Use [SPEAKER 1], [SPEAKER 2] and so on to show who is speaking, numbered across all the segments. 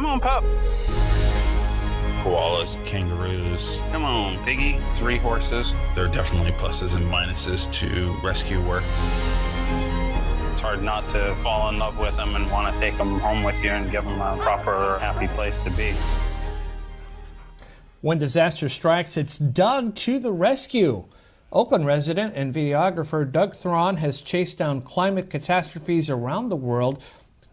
[SPEAKER 1] Come on, pup.
[SPEAKER 2] Koalas, kangaroos.
[SPEAKER 1] Come on, piggy. 3 horses.
[SPEAKER 2] There are definitely pluses and minuses to rescue work.
[SPEAKER 1] It's hard not to fall in love with them and want to take them home with you and give them a proper, happy place to be.
[SPEAKER 3] When disaster strikes, it's Doug to the rescue. Oakland resident and videographer Doug Thron has chased down climate catastrophes around the world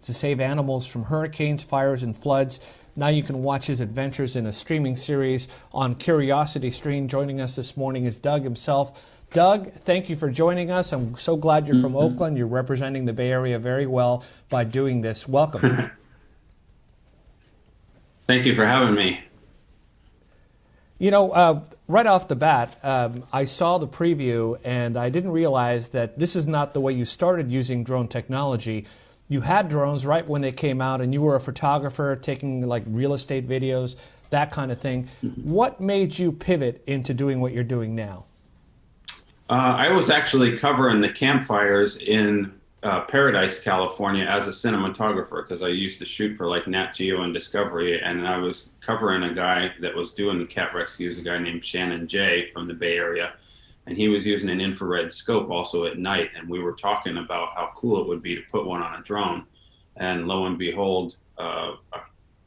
[SPEAKER 3] to save animals from hurricanes, fires, and floods. Now you can watch his adventures in a streaming series on Curiosity Stream. Joining us this morning is Doug himself. Doug, thank you for joining us. I'm so glad you're from Oakland. You're representing the Bay Area very well by doing this. Welcome.
[SPEAKER 4] Thank you for having me.
[SPEAKER 3] You know, right off the bat, I saw the preview and I didn't realize that this is not the way you started using drone technology. You had drones right when they came out and you were a photographer taking like real estate videos, that kind of thing. What made you pivot into doing what you're doing now?
[SPEAKER 4] I was actually covering the campfires in Paradise, California as a cinematographer because I used to shoot for like Nat Geo and Discovery, and I was covering a guy that was doing the cat rescues, a guy named Shannon Jay from the Bay Area, and he was using an infrared scope also at night, and we were talking about how cool it would be to put one on a drone, and lo and behold, a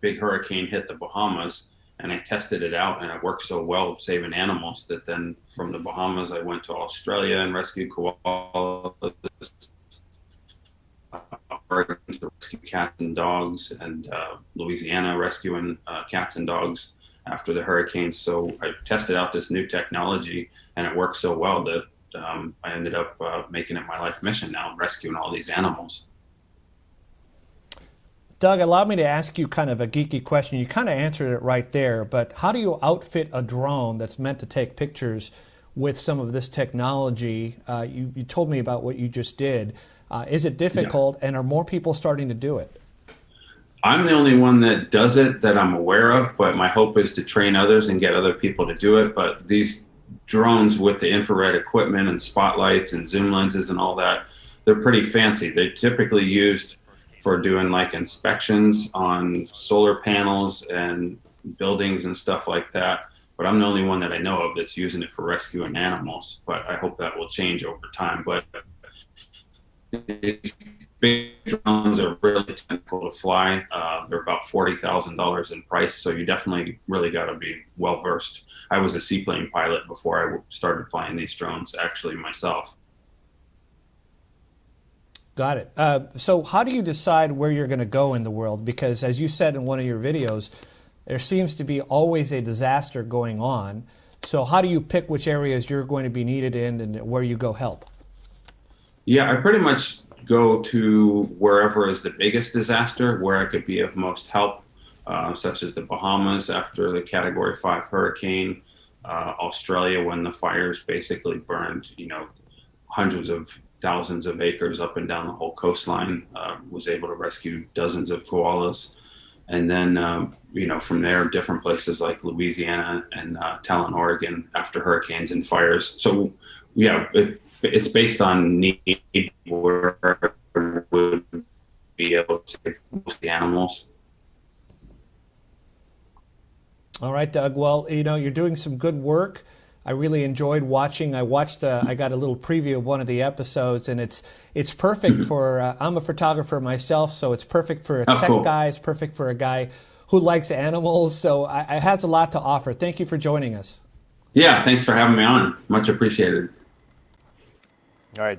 [SPEAKER 4] big hurricane hit the Bahamas, and I tested it out, and it worked so well saving animals that then from the Bahamas I went to Australia and rescued koalas, Oregon to rescue cats and dogs, and Louisiana rescuing cats and dogs after the hurricanes. So I tested out this new technology, and it worked so well that I ended up making it my life mission now, rescuing all these animals.
[SPEAKER 3] Doug, allow me to ask you kind of a geeky question. You kind of answered it right there, but how do you outfit a drone that's meant to take pictures with some of this technology? You told me about what you just did. Is it difficult, and are more people starting to do it?
[SPEAKER 4] I'm the only one that does it that I'm aware of, but my hope is to train others and get other people to do it. But these drones with the infrared equipment and spotlights and zoom lenses and all that, they're pretty fancy. They're typically used for doing like inspections on solar panels and buildings and stuff like that. But I'm the only one that I know of that's using it for rescuing animals. But I hope that will change over time. But these big drones are really technical to fly. They're about $40,000 in price, so you definitely really got to be well versed. I was a seaplane pilot before I started flying these drones, actually myself.
[SPEAKER 3] Got it. So how do you decide where you're going to go in the world? Because as you said in one of your videos, there seems to be always a disaster going on. So how do you pick which areas you're going to be needed in and where you go help? Yeah,
[SPEAKER 4] I pretty much go to wherever is the biggest disaster, where I could be of most help, such as the Bahamas after the Category 5 hurricane, Australia when the fires basically burned, hundreds of thousands of acres up and down the whole coastline, was able to rescue dozens of koalas. And then, from there, different places like Louisiana and Talon, Oregon after hurricanes and fires. So, yeah, it's based on need where I would be able to save most of the animals.
[SPEAKER 3] All right, Doug. Well, you're doing some good work. I really enjoyed watching. I got a little preview of one of the episodes, and it's perfect for, I'm a photographer myself, so it's perfect for a tech guy. It's perfect for a guy who likes animals. So it has a lot to offer. Thank you for joining us.
[SPEAKER 4] Yeah, thanks for having me on. Much appreciated.